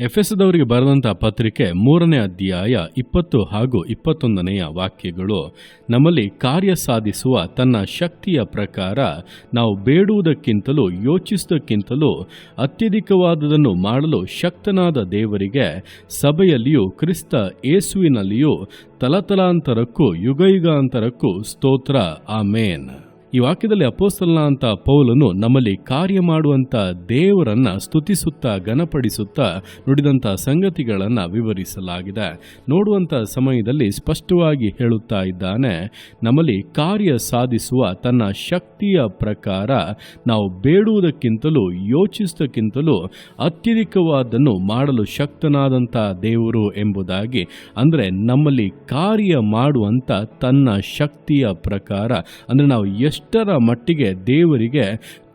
ಎಫೆಸದವರಿಗೆ ಬರೆದಂತಹ ಪತ್ರಿಕೆ 3ನೇ ಅಧ್ಯಾಯ 20 ಹಾಗೂ 21ನೆಯ ವಾಕ್ಯಗಳು, ನಮ್ಮಲ್ಲಿ ಕಾರ್ಯ ಸಾಧಿಸುವ ತನ್ನ ಶಕ್ತಿಯ ಪ್ರಕಾರ ನಾವು ಬೇಡುವುದಕ್ಕಿಂತಲೂ ಯೋಚಿಸುವುದಕ್ಕಿಂತಲೂ ಅತ್ಯಧಿಕವಾದುದನ್ನು ಮಾಡಲು ಶಕ್ತನಾದ ದೇವರಿಗೆ ಸಭೆಯಲ್ಲಿಯೂ ಕ್ರಿಸ್ತ ಯೇಸುವಿನಲ್ಲಿಯೂ ತಲತಲಾಂತರಕ್ಕೂ ಯುಗಯುಗಾಂತರಕ್ಕೂ ಸ್ತೋತ್ರ, ಆಮೇನ್. ಈ ವಾಕ್ಯದಲ್ಲಿ ಅಪೊಸ್ತಲನಾದಂಥ ಪೌಲನು ನಮ್ಮಲ್ಲಿ ಕಾರ್ಯ ಮಾಡುವಂಥ ದೇವರನ್ನ ಸ್ತುತಿಸುತ್ತಾ ಘನಪಡಿಸುತ್ತಾ ನುಡಿದಂಥ ಸಂಗತಿಗಳನ್ನು ವಿವರಿಸಲಾಗಿದೆ. ನೋಡುವಂಥ ಸಮಯದಲ್ಲಿ ಸ್ಪಷ್ಟವಾಗಿ ಹೇಳುತ್ತಾ ಇದ್ದಾನೆ, ನಮ್ಮಲ್ಲಿ ಕಾರ್ಯ ಸಾಧಿಸುವ ತನ್ನ ಶಕ್ತಿಯ ಪ್ರಕಾರ ನಾವು ಬೇಡುವುದಕ್ಕಿಂತಲೂ ಯೋಚಿಸುವುದಕ್ಕಿಂತಲೂ ಅತ್ಯಧಿಕವಾದನ್ನು ಮಾಡಲು ಶಕ್ತನಾದಂಥ ದೇವರು ಎಂಬುದಾಗಿ. ಅಂದರೆ ನಮ್ಮಲ್ಲಿ ಕಾರ್ಯ ಮಾಡುವಂಥ ತನ್ನ ಶಕ್ತಿಯ ಪ್ರಕಾರ, ಅಂದರೆ ನಾವು ಎಷ್ಟರ ಮಟ್ಟಿಗೆ ದೇವರಿಗೆ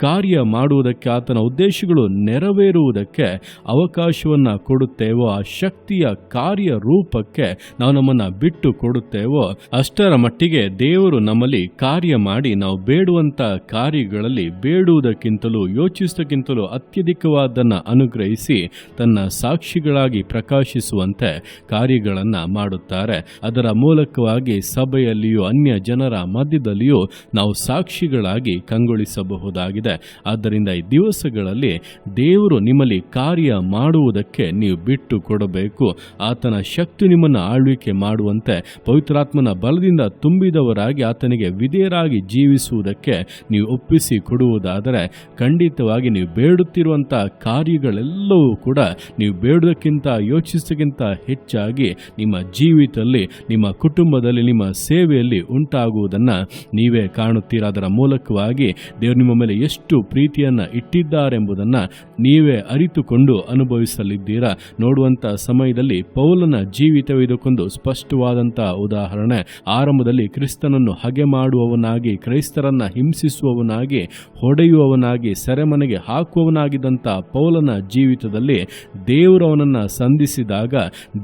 ಕಾರ್ಯ ಮಾಡುವುದಕ್ಕೆ, ಆತನ ಉದ್ದೇಶಗಳು ನೆರವೇರುವುದಕ್ಕೆ ಅವಕಾಶವನ್ನು ಕೊಡುತ್ತೇವೋ, ಆ ಶಕ್ತಿಯ ಕಾರ್ಯ ರೂಪಕ್ಕೆ ನಾವು ನಮ್ಮನ್ನು ಬಿಟ್ಟು ಕೊಡುತ್ತೇವೋ, ಅಷ್ಟರ ಮಟ್ಟಿಗೆ ದೇವರು ನಮ್ಮಲ್ಲಿ ಕಾರ್ಯ ಮಾಡಿ ನಾವು ಬೇಡುವಂಥ ಕಾರ್ಯಗಳಲ್ಲಿ ಬೇಡುವುದಕ್ಕಿಂತಲೂ ಯೋಚಿಸುವುದಕ್ಕಿಂತಲೂ ಅತ್ಯಧಿಕವಾದನ್ನು ಅನುಗ್ರಹಿಸಿ ತನ್ನ ಸಾಕ್ಷಿಗಳಾಗಿ ಪ್ರಕಾಶಿಸುವಂತೆ ಕಾರ್ಯಗಳನ್ನು ಮಾಡುತ್ತಾರೆ. ಅದರ ಮೂಲಕವಾಗಿ ಸಭೆಯಲ್ಲಿಯೂ ಅನ್ಯ ಜನರ ಮಧ್ಯದಲ್ಲಿಯೂ ನಾವು ಸಾಕ್ಷಿಗಳಾಗಿ ಕಂಗೊಳಿಸಬಹುದಾಗಿದೆ. ಆದ್ದರಿಂದ ಈ ದಿವಸಗಳಲ್ಲಿ ದೇವರು ನಿಮ್ಮಲ್ಲಿ ಕಾರ್ಯ ಮಾಡುವುದಕ್ಕೆ ನೀವು ಬಿಟ್ಟು ಕೊಡಬೇಕು. ಆತನ ಶಕ್ತಿ ನಿಮ್ಮನ್ನು ಆಳ್ವಿಕೆ ಮಾಡುವಂತೆ ಪವಿತ್ರಾತ್ಮನ ಬಲದಿಂದ ತುಂಬಿದವರಾಗಿ ಆತನಿಗೆ ವಿಧೇಯರಾಗಿ ಜೀವಿಸುವುದಕ್ಕೆ ನೀವು ಒಪ್ಪಿಸಿ ಕೊಡುವುದಾದರೆ ಖಂಡಿತವಾಗಿ ನೀವು ಬೇಡುತ್ತಿರುವಂಥ ಕಾರ್ಯಗಳೆಲ್ಲವೂ ಕೂಡ ನೀವು ಬೇಡುವುದಕ್ಕಿಂತ ಯೋಚಿಸೋದಕ್ಕಿಂತ ಹೆಚ್ಚಾಗಿ ನಿಮ್ಮ ಜೀವಿತದಲ್ಲಿ, ನಿಮ್ಮ ಕುಟುಂಬದಲ್ಲಿ, ನಿಮ್ಮ ಸೇವೆಯಲ್ಲಿ ಉಂಟಾಗುವುದನ್ನು ನೀವೇ ಕಾಣುತ್ತೀರ. ಅದರ ಮೂಲಕವಾಗಿ ದೇವರು ನಿಮ್ಮ ಮೇಲೆ ಎಷ್ಟು ಪ್ರೀತಿಯನ್ನು ಇಟ್ಟಿದ್ದಾರೆಂಬುದನ್ನು ನೀವೇ ಅರಿತುಕೊಂಡು ಅನುಭವಿಸಲಿದ್ದೀರಾ. ನೋಡುವಂಥ ಸಮಯದಲ್ಲಿ ಪೌಲನ ಜೀವಿತವಿದಕ್ಕೊಂದು ಸ್ಪಷ್ಟವಾದಂಥ ಉದಾಹರಣೆ. ಆರಂಭದಲ್ಲಿ ಕ್ರಿಸ್ತನನ್ನು ಹಗೆ ಮಾಡುವವನಾಗಿ, ಕ್ರೈಸ್ತರನ್ನ ಹಿಂಸಿಸುವವನಾಗಿ, ಹೊಡೆಯುವವನಾಗಿ, ಸೆರೆಮನೆಗೆ ಹಾಕುವವನಾಗಿದ್ದಂಥ ಪೌಲನ ಜೀವಿತದಲ್ಲಿ ದೇವರು ಅವನನ್ನು ಸಂಧಿಸಿದಾಗ,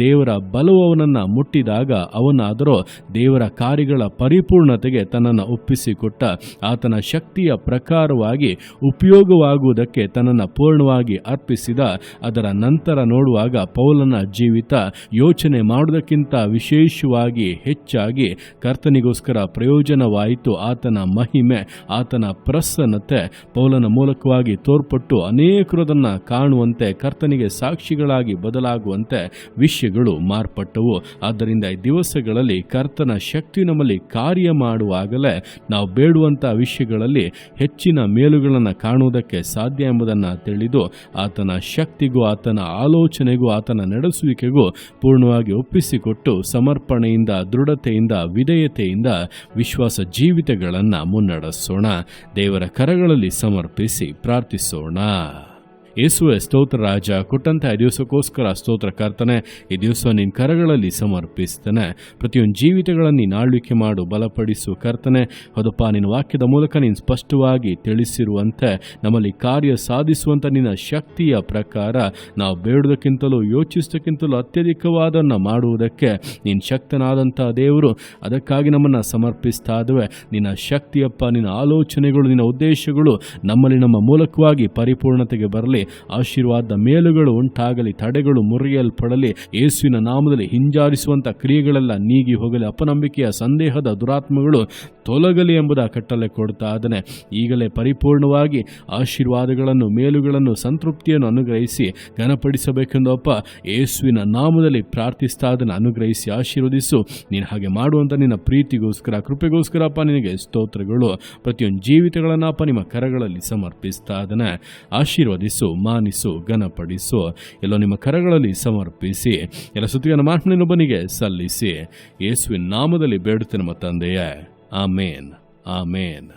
ದೇವರ ಬಲವು ಅವನನ್ನು ಮುಟ್ಟಿದಾಗ ಅವನಾದರೂ ದೇವರ ಕಾರ್ಯಗಳ ಪರಿಪೂರ್ಣತೆಗೆ ತನ್ನನ್ನು ಒಪ್ಪಿಸಿಕೊಟ್ಟ. ಆತನ ಶಕ್ತಿಯ ಪ್ರಕಾರವಾಗಿ ಉಪಯೋಗವಾಗುವುದಕ್ಕೆ ತನ್ನನ್ನು ಪೂರ್ಣವಾಗಿ ಅರ್ಪಿಸಿದ. ಅದರ ನಂತರ ನೋಡುವಾಗ ಪೌಲನ ಜೀವಿತ ಯೋಚನೆ ಮಾಡುವುದಕ್ಕಿಂತ ವಿಶೇಷವಾಗಿ ಹೆಚ್ಚಾಗಿ ಕರ್ತನಿಗೋಸ್ಕರ ಪ್ರಯೋಜನವಾಯಿತು. ಆತನ ಮಹಿಮೆ, ಆತನ ಪ್ರಸನ್ನತೆ ಪೌಲನ ಮೂಲಕವಾಗಿ ತೋರ್ಪಟ್ಟು ಅನೇಕರದನ್ನು ಕಾಣುವಂತೆ, ಕರ್ತನಿಗೆ ಸಾಕ್ಷಿಗಳಾಗಿ ಬದಲಾಗುವಂತೆ ವಿಷಯಗಳು ಮಾರ್ಪಟ್ಟವು. ಆದ್ದರಿಂದ ಈ ದಿವಸಗಳಲ್ಲಿ ಕರ್ತನ ಶಕ್ತಿ ನಮ್ಮಲ್ಲಿ ಕಾರ್ಯ ಮಾಡುವಾಗಲೇ ನಾವು ಬೇಡುವಂಥ ವಿಷಯಗಳಲ್ಲಿ ಹೆಚ್ಚಿನ ಮೇಲುಗಳನ್ನು ಕಾಣುವುದಕ್ಕೆ ಸಾಧ್ಯ ಎಂಬುದನ್ನು ತಿಳಿದು ಆತನ ಶಕ್ತಿಗೂ, ಆತನ ಆಲೋಚನೆಗೂ, ಆತನ ನಡೆಸುವಿಕೆಗೂ ಪೂರ್ಣವಾಗಿ ಒಪ್ಪಿಸಿಕೊಟ್ಟು ಸಮರ್ಪಣೆಯಿಂದ, ದೃಢತೆಯಿಂದ, ವಿಧೇಯತೆಯಿಂದ ವಿಶ್ವಾಸ ಜೀವಿತಗಳನ್ನು ಮುನ್ನಡೆಸೋಣ. ದೇವರ ಕರಗಳಲ್ಲಿ ಸಮರ್ಪಿಸಿ ಪ್ರಾರ್ಥಿಸೋಣ. ಯೇಸುವೆ ಸ್ತೋತ್ರ ರಾಜ, ಕೊಟ್ಟಂಥ ಈ ದಿವಸಕ್ಕೋಸ್ಕರ ಸ್ತೋತ್ರ ಕರ್ತನೆ. ಈ ದಿವಸ ನಿನ್ನ ಕರಗಳಲ್ಲಿ ಸಮರ್ಪಿಸ್ತೇನೆ. ಪ್ರತಿಯೊಂದು ಜೀವಿತಗಳನ್ನು ನೀನು ಆಳ್ವಿಕೆ ಮಾಡು, ಬಲಪಡಿಸು ಕರ್ತನೆ. ಹೌದಪ್ಪ, ನಿನ್ನ ವಾಕ್ಯದ ಮೂಲಕ ನೀನು ಸ್ಪಷ್ಟವಾಗಿ ತಿಳಿಸಿರುವಂತೆ ನಮ್ಮಲ್ಲಿ ಕಾರ್ಯ ಸಾಧಿಸುವಂಥ ನಿನ್ನ ಶಕ್ತಿಯ ಪ್ರಕಾರ ನಾವು ಬೇಡುವುದಕ್ಕಿಂತಲೂ ಯೋಚಿಸುವುದಕ್ಕಿಂತಲೂ ಅತ್ಯಧಿಕವಾದನ್ನು ಮಾಡುವುದಕ್ಕೆ ನೀನು ಶಕ್ತನಾದಂಥ ದೇವರು. ಅದಕ್ಕಾಗಿ ನಮ್ಮನ್ನು ಸಮರ್ಪಿಸ್ತಾ ಇದ್ದೇವೆ. ನಿನ್ನ ಶಕ್ತಿಯಪ್ಪ, ನಿನ್ನ ಆಲೋಚನೆಗಳು, ನಿನ್ನ ಉದ್ದೇಶಗಳು ನಮ್ಮಲ್ಲಿ ನಮ್ಮ ಮೂಲಕವಾಗಿ ಪರಿಪೂರ್ಣತೆಗೆ ಬರಲಿ. ಆಶೀರ್ವಾದ ಮೇಲುಗಳು ಉಂಟಾಗಲಿ, ತಡೆಗಳು ಮುರಿಯಲ್ಪಡಲಿ. ಯೇಸುವಿನ ನಾಮದಲ್ಲಿ ಹಿಂಜಾರಿಸುವಂಥ ಕ್ರಿಯೆಗಳೆಲ್ಲ ನೀಗಿ ಹೋಗಲಿ. ಅಪನಂಬಿಕೆಯ, ಸಂದೇಹದ ದುರಾತ್ಮಗಳು ತೊಲಗಲಿ ಎಂಬುದ ಕಟ್ಟಲೆ ಕೊಡ್ತಾ ಇದ್ದಾನೆ. ಈಗಲೇ ಪರಿಪೂರ್ಣವಾಗಿ ಆಶೀರ್ವಾದಗಳನ್ನು, ಮೇಲುಗಳನ್ನು, ಸಂತೃಪ್ತಿಯನ್ನು ಅನುಗ್ರಹಿಸಿ ಘನಪಡಿಸಬೇಕೆಂದು ಅಪ್ಪ ಯೇಸುವಿನ ನಾಮದಲ್ಲಿ ಪ್ರಾರ್ಥಿಸ್ತಾ ಅದನ್ನು ಅನುಗ್ರಹಿಸಿ ಆಶೀರ್ವದಿಸು. ನೀನು ಹಾಗೆ ಮಾಡುವಂಥ ನಿನ್ನ ಪ್ರೀತಿಗೋಸ್ಕರ, ಕೃಪೆಗೋಸ್ಕರ ಅಪ್ಪ ನಿನಗೆ ಸ್ತೋತ್ರಗಳು. ಪ್ರತಿಯೊಂದು ಜೀವಿತಗಳನ್ನಪ್ಪ ನಿಮ್ಮ ಕರಗಳಲ್ಲಿ ಸಮರ್ಪಿಸ್ತಾ ಅದನ್ನು ಆಶೀರ್ವದಿಸು, ಮಾನಿಸು, ಘನಪಡಿಸು. ಎಲ್ಲೋ ನಿಮ್ಮ ಕರಗಳಲ್ಲಿ ಸಮರ್ಪಿಸಿ ಎಲ್ಲ ಸ್ತುತಿಯನ್ನು ಮಾತನಿನೊಬ್ಬನಿಗೆ ಸಲ್ಲಿಸಿ ಯೇಸುವಿನ ನಾಮದಲ್ಲಿ ಬೇಡುತ್ತೇನೆ ನಮ್ಮ ತಂದೆಯೇ. ಆಮೇನ್, ಆಮೇನ್.